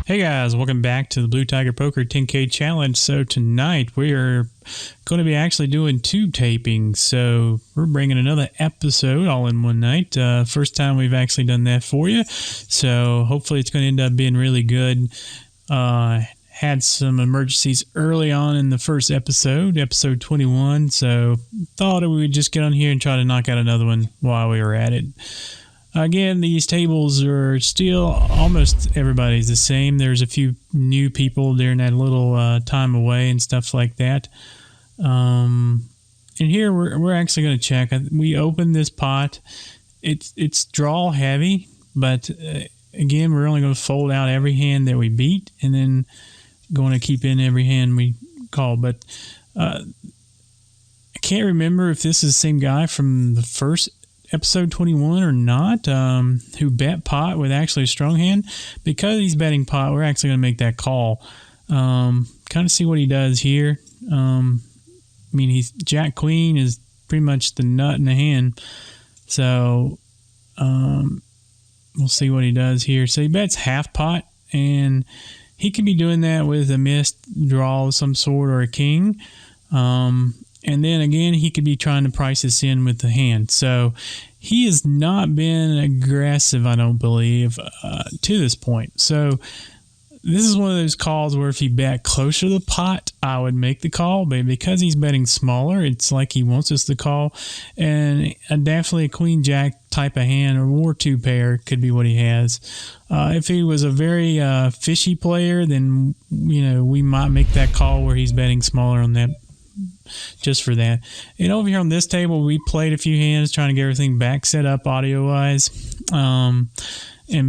Hey guys, welcome back to the Blue Tiger Poker 10K Challenge. So tonight we are going to be actually doing two tapings. So we're bringing another episode all in one night. First time we've actually done that for you. So hopefully it's going to end up being really good. Had some emergencies early on in the first episode 21. So thought we would just get on here and try to knock out another one while we were at it. Again, these tables are still almost everybody's the same. There's a few new people during that little time away and stuff like that. And here we're actually going to check. We opened this pot. It's draw heavy, but again, we're only going to fold out every hand that we beat, and then going to keep in every hand we call. But I can't remember if this is the same guy from the first episode 21 or not, who bet pot with actually a strong hand. Because he's betting pot, we're actually going to make that call. Kind of see what he does here. I mean, he's Jack Queen is pretty much the nut in the hand. So we'll see what he does here. So he bets half pot, and he could be doing that with a missed draw of some sort or a king. And then again, he could be trying to price this in with the hand. So he has not been aggressive, I don't believe, to this point. So this is one of those calls where if he bet closer to the pot, I would make the call. But because he's betting smaller, it's like he wants us to call. And definitely a queen-jack type of hand or war two pair could be what he has. If he was a very fishy player, then we might make that call where he's betting smaller on that. Just for that. And over here on this table, we played a few hands trying to get everything back set up audio wise. And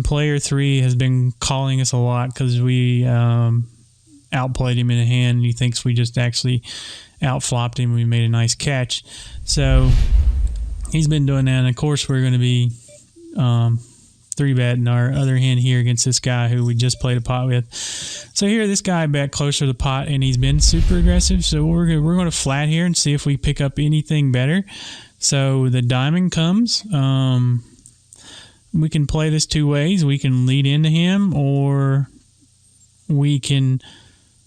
player 3 has been calling us a lot because we outplayed him in a hand, and he thinks we just actually outflopped him. We made a nice catch. So he's been doing that. And of course, we're going to be 3-betting our other hand here against this guy who we just played a pot with. So here, this guy bet closer to the pot, and he's been super aggressive. So we're going to flat here and see if we pick up anything better. So the diamond comes. We can play this two ways. We can lead into him, or we can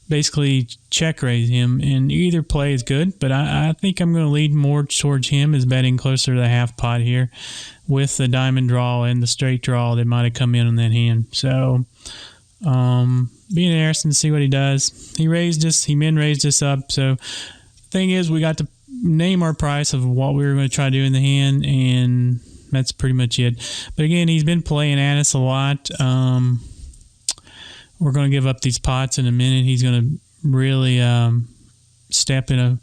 basically check raise him, and either play is good. But I think I'm going to lead more towards him as betting closer to the half pot here with the diamond draw and the straight draw that might have come in on that hand. So being interesting to see what he does. He raised us, he min raised us up. So thing is, we got to name our price of what we were going to try to do in the hand, and that's pretty much it. But again, he's been playing at us a lot. We're going to give up these pots in a minute. He's going to really step into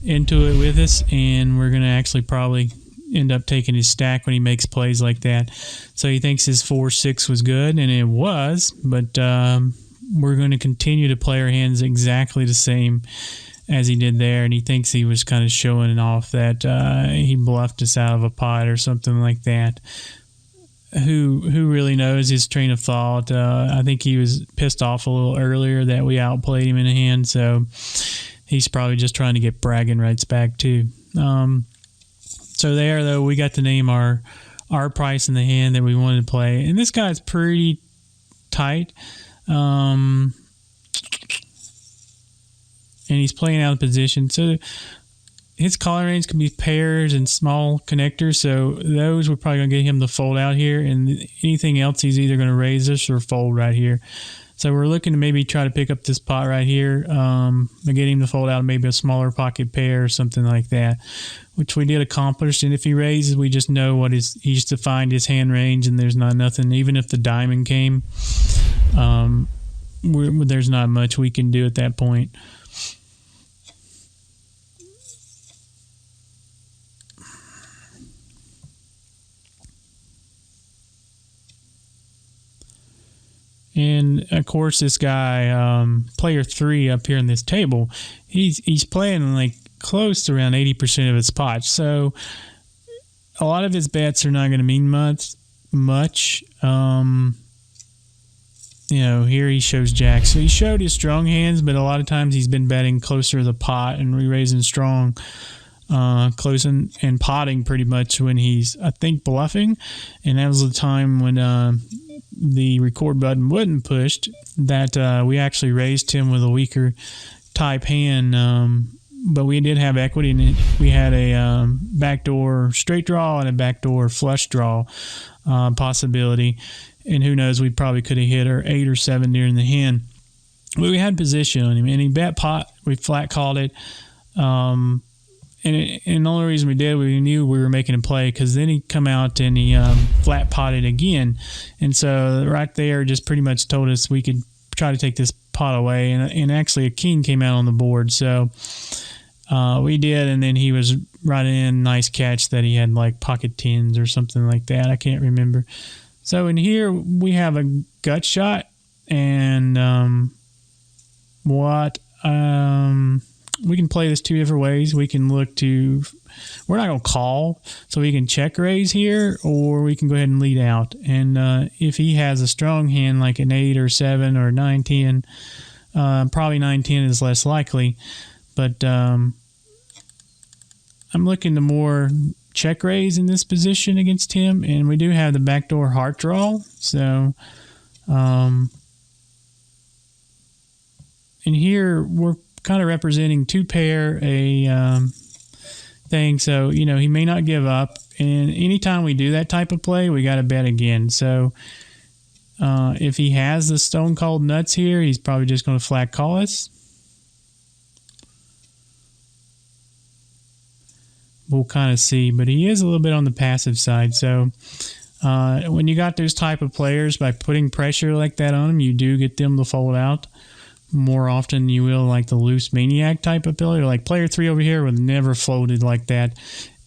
it with us, and we're going to actually probably end up taking his stack when he makes plays like that. So he thinks his 4-6 was good, and it was, but we're going to continue to play our hands exactly the same as he did there, and he thinks he was kind of showing off that he bluffed us out of a pot or something like that. Who really knows his train of thought? I think he was pissed off a little earlier that we outplayed him in a hand, so he's probably just trying to get bragging rights back too. So there, though, we got to name our price in the hand that we wanted to play, and this guy's pretty tight, and he's playing out of position. So his calling range can be pairs and small connectors, so those we're probably going to get him to fold out here, and anything else he's either going to raise us or fold right here. So we're looking to maybe try to pick up this pot right here, and get him to fold out maybe a smaller pocket pair or something like that, which we did accomplish. And if he raises, we just know what he's defined his hand range, and there's not nothing. Even if the diamond came, there's not much we can do at that point. And of course, this guy, player 3 up here in this table, he's playing like close to around 80% of his pots. So a lot of his bets are not going to mean much. Here he shows jack. So he showed his strong hands, but a lot of times he's been betting closer to the pot and re-raising strong. closing and potting pretty much when he's, I think, bluffing. And that was the time when the record button wasn't pushed, that we actually raised him with a weaker type hand. But we did have equity, and we had a backdoor straight draw and a backdoor flush draw possibility. And who knows, we probably could have hit our 8 or 7 during the hand. But we had position on him, and he bet pot. We flat called it. And the only reason we did, we knew we were making a play, because then he come out and he flat potted again. And so right there just pretty much told us we could try to take this pot away. And actually a king came out on the board. So we did, and then he was right in. Nice catch that he had like pocket tens or something like that. I can't remember. So in here we have a gut shot, and we can play this 2 different ways. We can look to, we're not going to call, so we can check raise here, or we can go ahead and lead out. And if he has a strong hand like an 8 or 7 or 9, 10, probably 9, 10 is less likely. But I'm looking to more check raise in this position against him, and we do have the backdoor heart draw. So, and here we're kind of representing 2 pair thing. So, you know, he may not give up. And anytime we do that type of play, we got to bet again. So if he has the stone cold nuts here, he's probably just going to flat call us. We'll kind of see, but he is a little bit on the passive side. So when you got those type of players, by putting pressure like that on them, you do get them to fold out more often than you will like the loose maniac type of player. Like player 3 over here would never folded like that.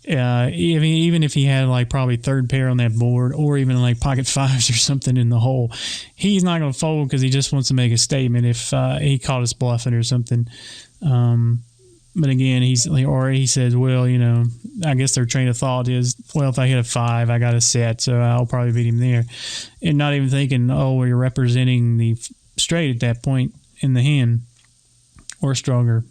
Even if he had like probably 3rd pair on that board, or even like pocket 5s or something in the hole, he's not going to fold because he just wants to make a statement if he caught us bluffing or something. But again, he says, well, you know, I guess their train of thought is, well, if I hit a 5, I got a set, so I'll probably beat him there. And not even thinking, oh, well, you're representing the straight at that point in the hand, or stronger.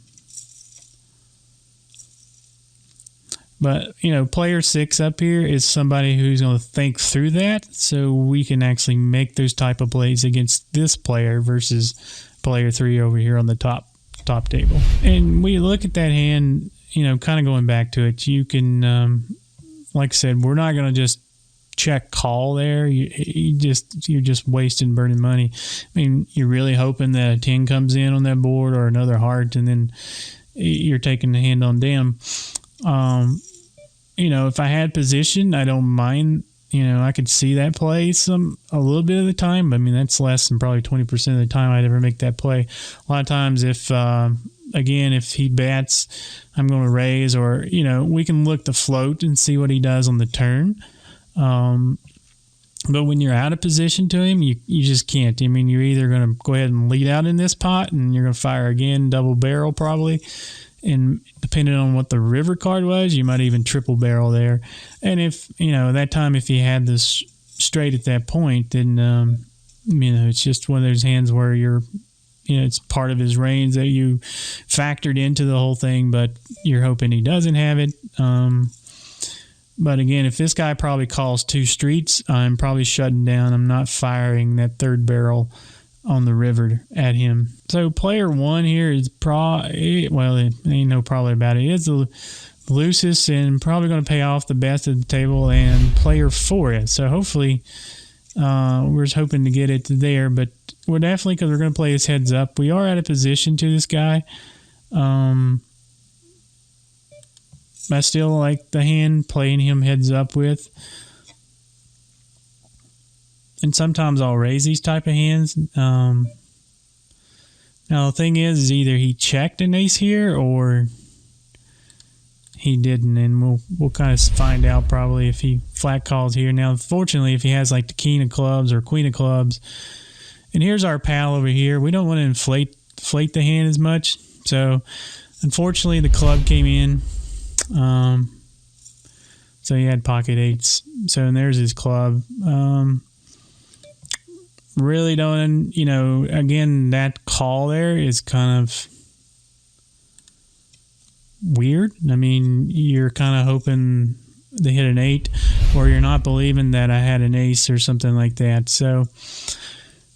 But, you know, player 6 up here is somebody who's going to think through that, so we can actually make those type of plays against this player versus player 3 over here on the top table. And we look at that hand, you know, kind of going back to it, you can, like I said, we're not going to just check call there. You're just wasting, burning money. I mean, you're really hoping that a 10 comes in on that board, or another heart, and then you're taking the hand on them. You know, if I had position, I don't mind. You know, I could see that play a little bit of the time. I mean, that's less than probably 20% of the time I'd ever make that play. A lot of times, if he bets, I'm going to raise, or, you know, we can look to float and see what he does on the turn. But when you're out of position to him, you just can't. I mean, you're either going to go ahead and lead out in this pot, and you're going to fire again, double barrel probably. And depending on what the river card was, you might even triple barrel there. And if, you know, that time, if he had this straight at that point, then, you know, it's just one of those hands where you're, you know, it's part of his range that you factored into the whole thing, but you're hoping he doesn't have it. But again, if this guy probably calls 2 streets, I'm probably shutting down. I'm not firing that 3rd barrel on the river at him. So player 1 here is well, it ain't no probably about it. It is the loosest and probably going to pay off the best at the table, and player 4 is. So hopefully we're just hoping to get it to there, but we're definitely, because we're going to play his heads up. We are out of position to this guy. I still like the hand playing him heads up with. And sometimes I'll raise these type of hands. Now the thing is either he checked an ace here or he didn't, and we'll kind of find out probably if he flat calls here. Now, fortunately, if he has like the king of clubs or queen of clubs, and here's our pal over here, we don't want to inflate the hand as much. So, unfortunately, the club came in. So he had pocket 8s. So, and there's his club. Really don't, you know, again, that call there is kind of weird. I mean, you're kind of hoping they hit an 8. or you're not believing that I had an ace or something like that. So,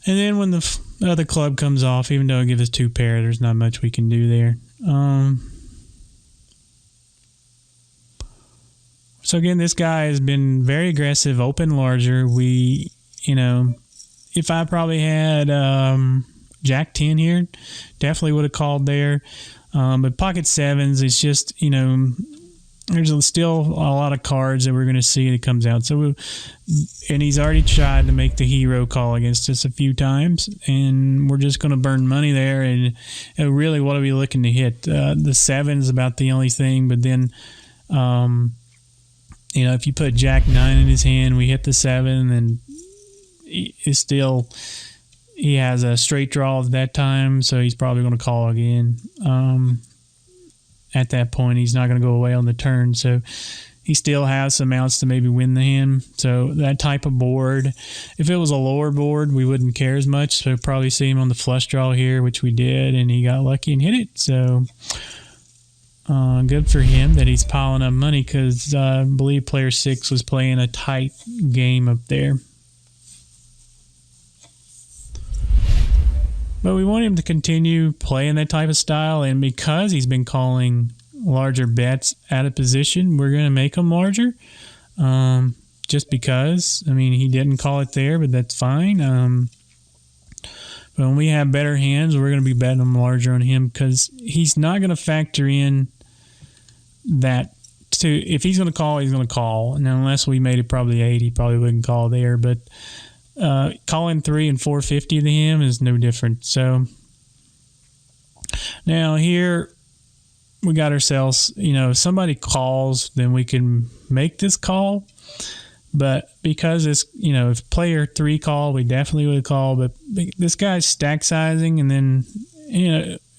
and then when the other club comes off, even though it gives us 2 pair, there's not much we can do there. So again, this guy has been very aggressive, open larger. If I probably had Jack 10 here, definitely would have called there. But pocket sevens, it's just, there's still a lot of cards that we're going to see that comes out. And he's already tried to make the hero call against us a few times, and we're just going to burn money there. And really, what are we looking to hit? The 7 is about the only thing, but then, if you put Jack 9 in his hand, we hit the 7, and he has a straight draw at that time, so he's probably going to call again. At that point, he's not going to go away on the turn, so he still has some outs to maybe win the hand. So that type of board, if it was a lower board, we wouldn't care as much. So probably see him on the flush draw here, which we did, and he got lucky and hit it. So good for him that he's piling up money, because I believe player 6 was playing a tight game up there. But we want him to continue playing that type of style, and because he's been calling larger bets out of position, we're going to make him larger. Just because. I mean, he didn't call it there, but that's fine. But when we have better hands, we're going to be betting them larger on him, because he's not going to factor in that. If he's going to call, he's going to call. Now, unless we made it probably 8, he probably wouldn't call there, but calling 3 and 450 to him is no different. So now here we got ourselves, if somebody calls, then we can make this call. But because it's, if player 3 called, we definitely would call. But this guy's stack sizing, and then,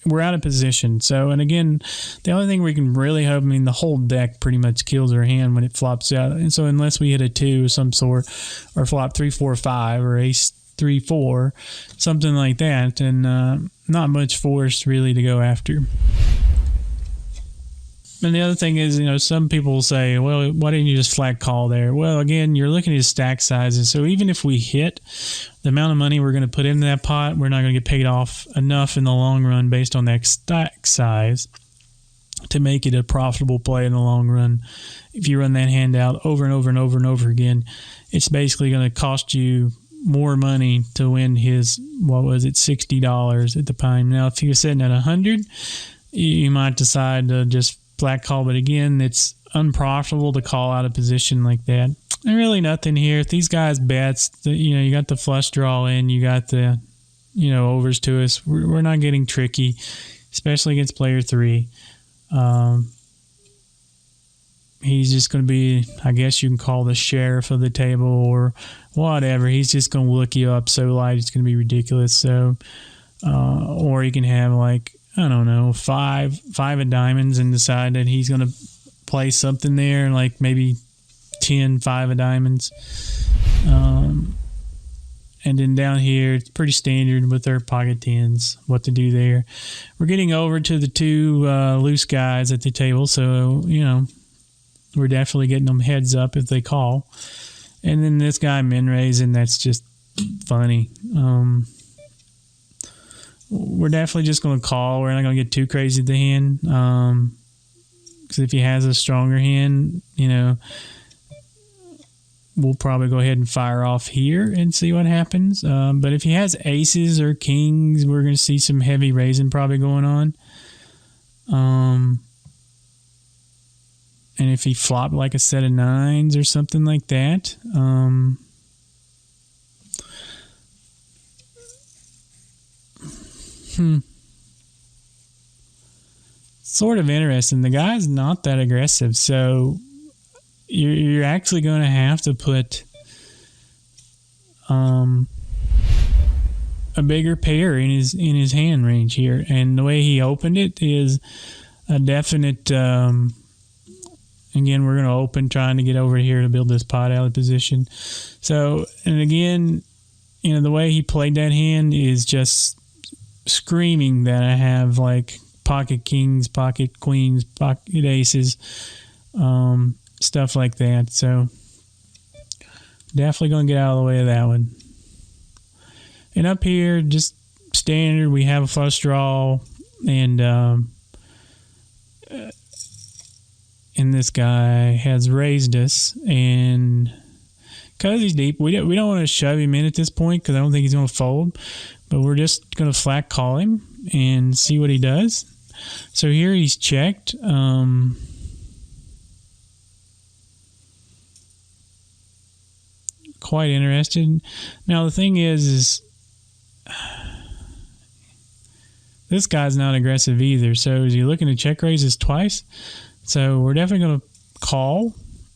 we're out of position. So, and again, the only thing we can really hope, the whole deck pretty much kills our hand when it flops out. And so unless we hit a 2 of some sort, or flop 3, 4, 5, or ace 3, 4, something like that, and not much force really to go after. And the other thing is, some people will say, well, why didn't you just flat call there? Well, again, you're looking at stack sizes. So even if we hit the amount of money we're going to put into that pot, we're not going to get paid off enough in the long run based on that stack size to make it a profitable play in the long run. If you run that hand out over and over and over and over again, it's basically going to cost you more money to win his, $60 at the time. Now, if he was sitting at 100, you might decide to just flat call, but again, it's unprofitable to call out of position like that. And really nothing here. If these guys bets, you got the flush draw in, you got the, overs to us. We're not getting tricky, especially against player 3. He's just going to be, I guess you can call the sheriff of the table or whatever. He's just going to look you up so light it's going to be ridiculous. So, or you can have I don't know, five of diamonds and decide that he's going to play something there, like maybe 10, 5 of diamonds. And then down here, it's pretty standard with our pocket 10s, what to do there. We're getting over to the 2 loose guys at the table, so, we're definitely getting them heads up if they call. And then this guy min-raising, that's just funny. We're definitely just going to call. We're not going to get too crazy at the hand. Because if he has a stronger hand, we'll probably go ahead and fire off here and see what happens. But if he has aces or kings, we're going to see some heavy raising probably going on. And if he flopped like a set of 9s or something like that, sort of interesting. The guy's not that aggressive, so you're actually going to have to put a bigger pair in his hand range here. And the way he opened it is a definite. Again, we're going to open trying to get over here to build this pot out of position. So, and again, the way he played that hand is just screaming that I have pocket kings, pocket queens, pocket aces, stuff like that. So Definitely going to get out of the way of that one. And up here, just standard, we have a flush draw, and this guy has raised us, and because he's deep, we don't want to shove him in at this point because I don't think he's going to fold, but we're just going to flat call him and see what he does. So here he's checked. Quite interested. Now the thing is this guy's not aggressive either. So is he looking to check raises twice? So we're definitely going to call.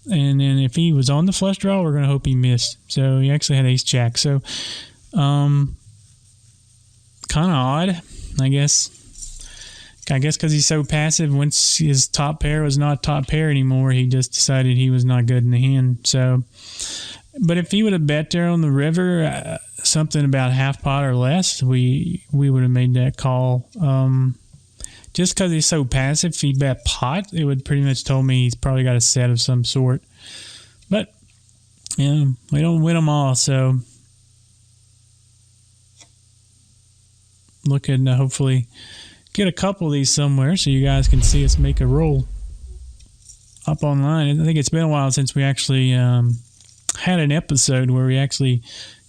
And then if he was on the flush draw, we're going to hope he missed. So he actually had ace jack. So kind of odd, I guess. I guess because he's so passive, once his top pair was not top pair anymore, he just decided he was not good in the hand. So, but if he would have bet there on the river, something about half pot or less, we would have made that call. Just because he's so passive, if he bet pot, it would pretty much told me he's probably got a set of some sort. But, yeah, we don't win them all, so looking to hopefully get a couple of these somewhere so you guys can see us make a roll up online. I think it's been a while since we actually had an episode where we actually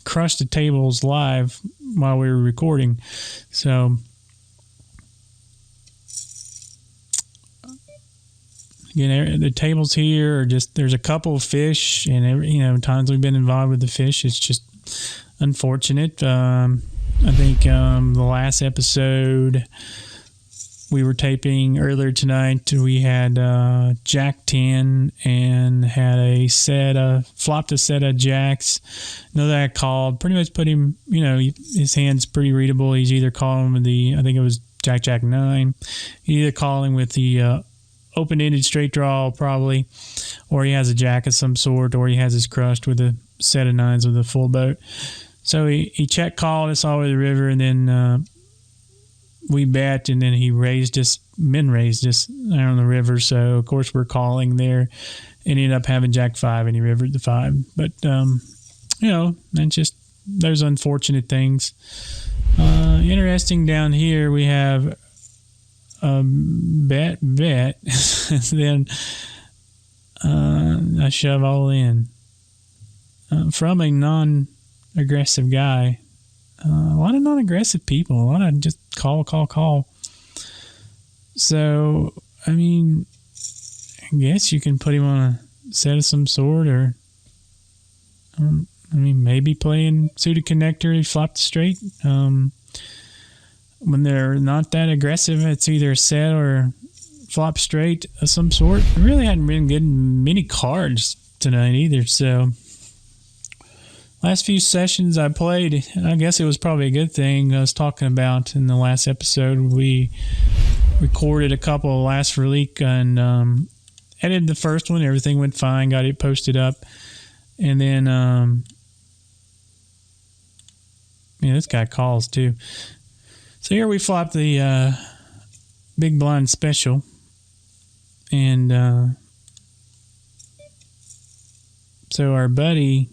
crushed the tables live while we were recording. So again, the tables here are just, there's a couple of fish, and times we've been involved with the fish. It's just unfortunate. I think the last episode we were taping earlier tonight, we had Jack 10 and had flopped a set of jacks. Know that I called. Pretty much put him, his hand's pretty readable. He's either calling with I think it was Jack 9. He's either calling with the open-ended straight draw probably, or he has a jack of some sort, or he has his crushed with a set of nines with a full boat. So he check called us all the way to the river, and then we bet, and then he raised us there on the river. So of course we're calling there, and ended up having Jack 5, and he rivered the 5. But that's just those unfortunate things. Interesting down here, we have bet, then I shove all in from a non-aggressive guy. A lot of non-aggressive people. A lot of just call. So, I mean, I guess you can put him on a set of some sort, or maybe playing suited connector. He flopped straight. When they're not that aggressive, it's either a set or flop straight of some sort. I really hadn't been getting many cards tonight either. So, last few sessions I played, I guess it was probably a good thing. I was talking about in the last episode, we recorded a couple of last for leak and edited the first one. Everything went fine, got it posted up. And then, this guy calls too. So here we flopped the big blind special. And so our buddy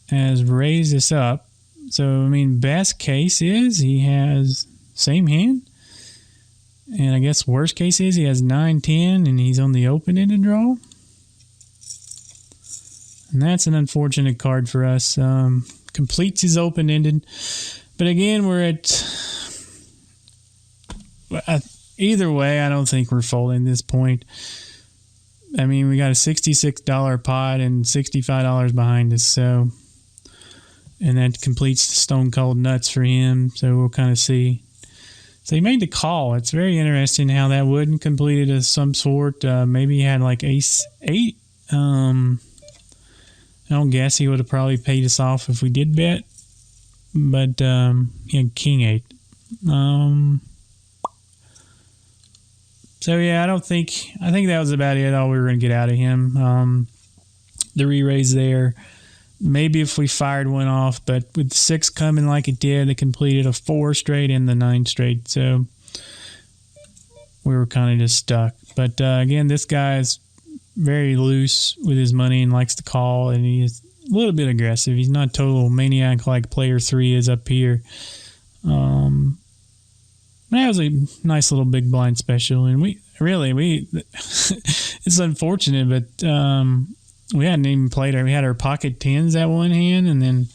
has raised this up. So, best case is he has same hand. And I guess worst case is he has 9-10 and he's on the open-ended draw. And that's an unfortunate card for us. Completes his open-ended. But again, we're at... either way, I don't think we're folding this point. We got a $66 pot and $65 behind us. So... and that completes the stone cold nuts for him. So we'll kind of see. So he made the call. It's very interesting how that wouldn't completed as some sort. Maybe he had like ace 8. I don't guess he would have probably paid us off if we did bet. But he had king 8. So yeah, I think that was about it. All we were going to get out of him. The re-raise there. Maybe if we fired one off, but with the 6 coming like it did, it completed a 4 straight and the 9 straight. So we were kind of just stuck. But again, this guy's very loose with his money and likes to call, and he's a little bit aggressive. He's not total maniac like player 3 is up here. That was a nice little big blind special, and we it's unfortunate, but we hadn't even played we had our pocket tens at one hand, and then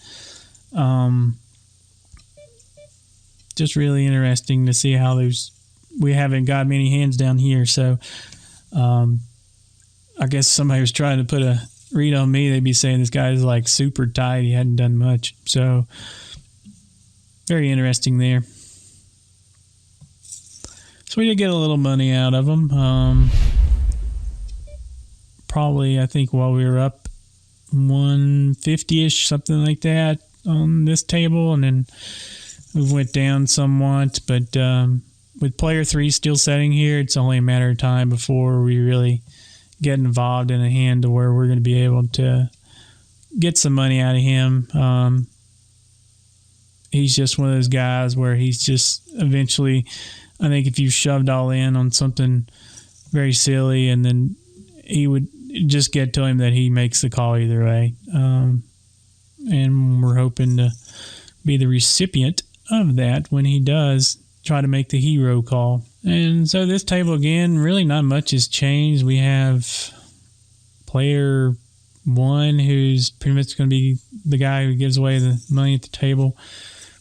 just really interesting to see how we haven't got many hands down here. So I guess somebody was trying to put a read on me. They'd be saying this guy's like super tight. He hadn't done much. So very interesting there. So we did get a little money out of him. Probably, I think, while we were up 150-ish, something like that on this table. And then we went down somewhat. But with player 3 still setting here, it's only a matter of time before we really get involved in a hand to where we're going to be able to get some money out of him. He's just one of those guys where he's just eventually, I think if you shoved all in on something very silly, and then he would just get to him that he makes the call either way. And we're hoping to be the recipient of that when he does try to make the hero call. And so this table, again, really not much has changed. We have player 1, who's pretty much going to be the guy who gives away the money at the table.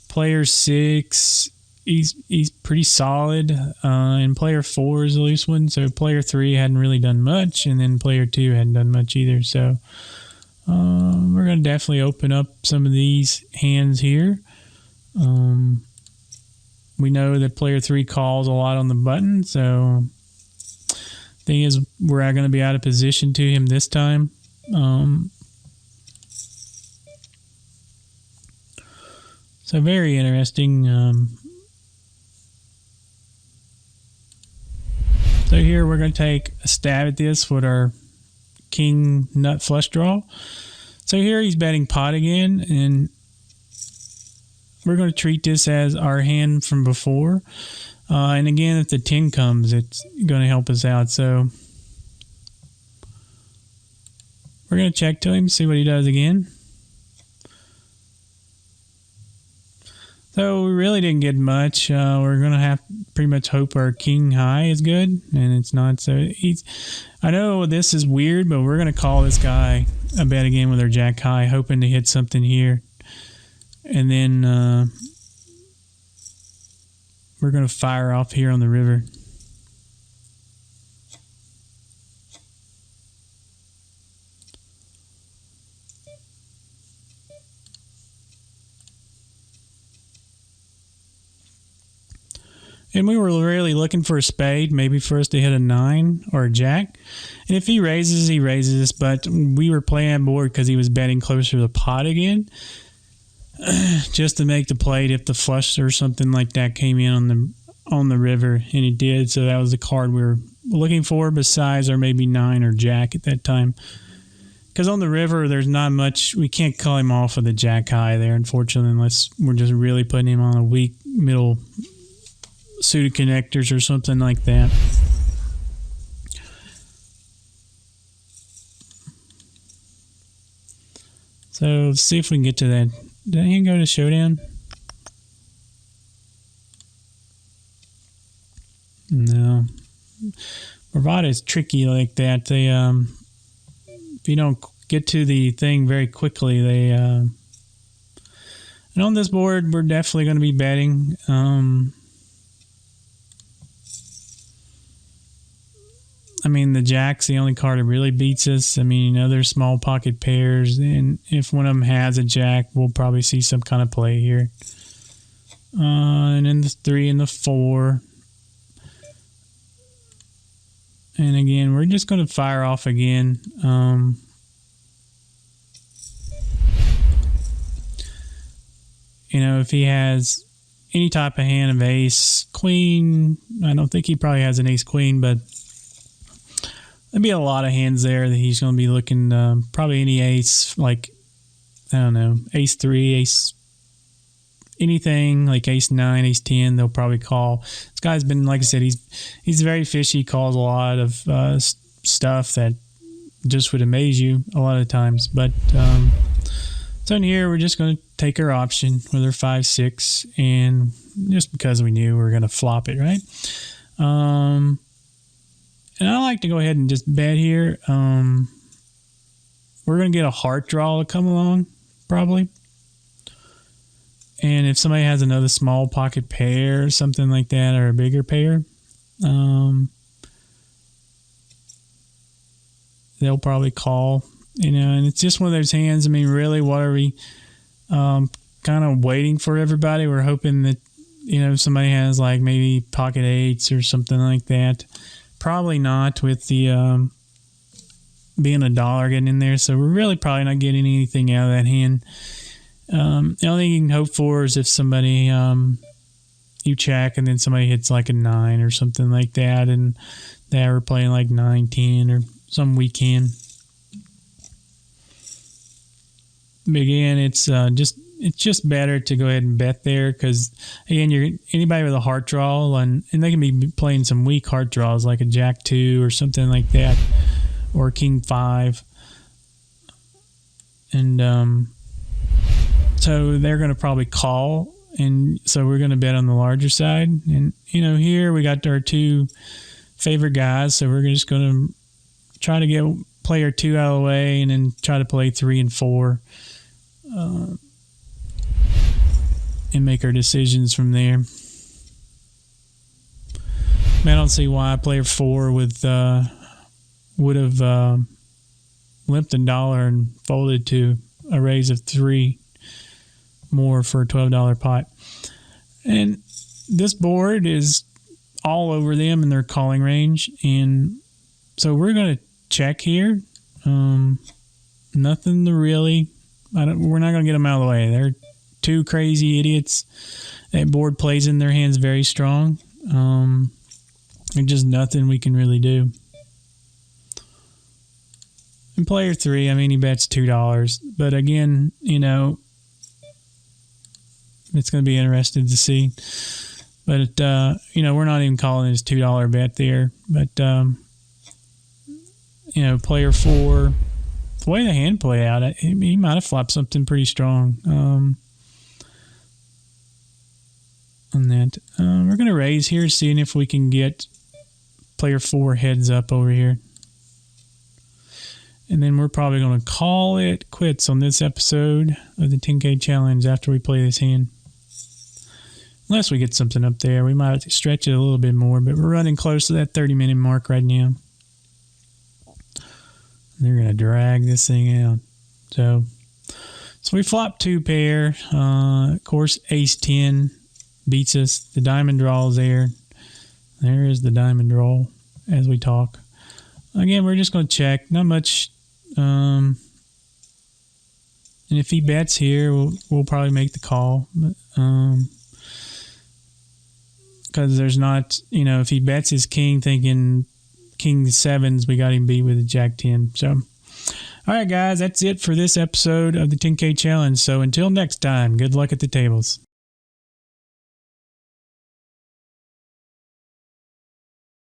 Player 6, he's pretty solid. And player 4 is a loose one. So player 3 hadn't really done much, and then player 2 hadn't done much either. So we're going to definitely open up some of these hands here. We know that player 3 calls a lot on the button, so thing is, we're going to be out of position to him this time. So very interesting. So here we're going to take a stab at this with our king nut flush draw. So here he's betting pot again, and we're going to treat this as our hand from before. And again, if the 10 comes, it's going to help us out. So we're going to check to him, see what he does again. So we really didn't get much. We're going to have to pretty much hope our king high is good, and it's not. So I know this is weird, but we're going to call this guy a bet again with our jack high, hoping to hit something here. And then we're going to fire off here on the river. And we were really looking for a spade, maybe for us to hit a 9 or a jack. And if he raises, he raises. But we were playing on board because he was betting closer to the pot again, just to make the play if the flush or something like that came in on the river, and he did. So that was the card we were looking for, besides our maybe 9 or jack at that time. Because on the river, there's not much. We can't call him off with a jack high there, unfortunately, unless we're just really putting him on a weak middle suited connectors or something like that. So let's see if we can get to that. Did that hand go to showdown? No. Bovada is tricky like that. They if you don't get to the thing very quickly, they and on this board we're definitely going to be betting. I mean, the jack's the only card that really beats us. I mean, other small pocket pairs, and if one of them has a jack, we'll probably see some kind of play here. And then the 3 and the 4. And again, we're just going to fire off again. You know, if he has any type of hand of ace, queen, I don't think he probably has an ace queen, but there'd be a lot of hands there that he's going to be looking, probably any ace, like, I don't know, ace 3, ace, anything like ace 9, ace 10, they'll probably call. This guy's been, like I said, he's very fishy, calls a lot of stuff that just would amaze you a lot of times. But so in here, we're just going to take our option with our 5-6, and just because we knew we were going to flop it, right? And I like to go ahead and just bet here. We're going to get a heart draw to come along, probably. And if somebody has another small pocket pair or something like that, or a bigger pair, they'll probably call, and it's just one of those hands. I mean, really, what are we kind of waiting for everybody? We're hoping that, somebody has like maybe pocket eights or something like that. Probably not with the being a dollar getting in there. So we're really probably not getting anything out of that hand. The only thing you can hope for is if somebody, you check and then somebody hits like a 9 or something like that, and they were playing like 9-10 or some weekend. But again, it's just better to go ahead and bet there, because again, anybody with a heart draw, and they can be playing some weak heart draws like a Jack 2 or something like that, or King 5, and so they're going to probably call, and so we're going to bet on the larger side. And here we got our two favorite guys, so we're just going to try to get player 2 out of the way, and then try to play 3 and 4, and make our decisions from there. I don't see why player 4 would have limped a dollar and folded to a raise of 3 more for a $12 pot. And this board is all over them in their calling range, and so we're going to check here. Nothing to really, we're not going to get them out of the way. They're two crazy idiots. That board plays in their hands very strong. There's just nothing we can really do. And player 3, I mean, he bets $2, but again, it's going to be interesting to see. But, we're not even calling his $2 bet there. But, player 4, the way the hand play out, he might have flopped something pretty strong on that. We're going to raise here, seeing if we can get player 4 heads up over here. And then we're probably going to call it quits on this episode of the 10K challenge after we play this hand. Unless we get something up there, we might have to stretch it a little bit more, but we're running close to that 30-minute mark right now. They're going to drag this thing out. So we flop 2 pair. Of course, ace 10 beats us. The diamond draw is there. There is the diamond draw as we talk. Again, we're just going to check. Not much. And if he bets here, we'll probably make the call. Because there's not, if he bets his king thinking king 7s, we got him beat with a Jack 10. So, all right, guys, that's it for this episode of the 10K challenge. So until next time, good luck at the tables.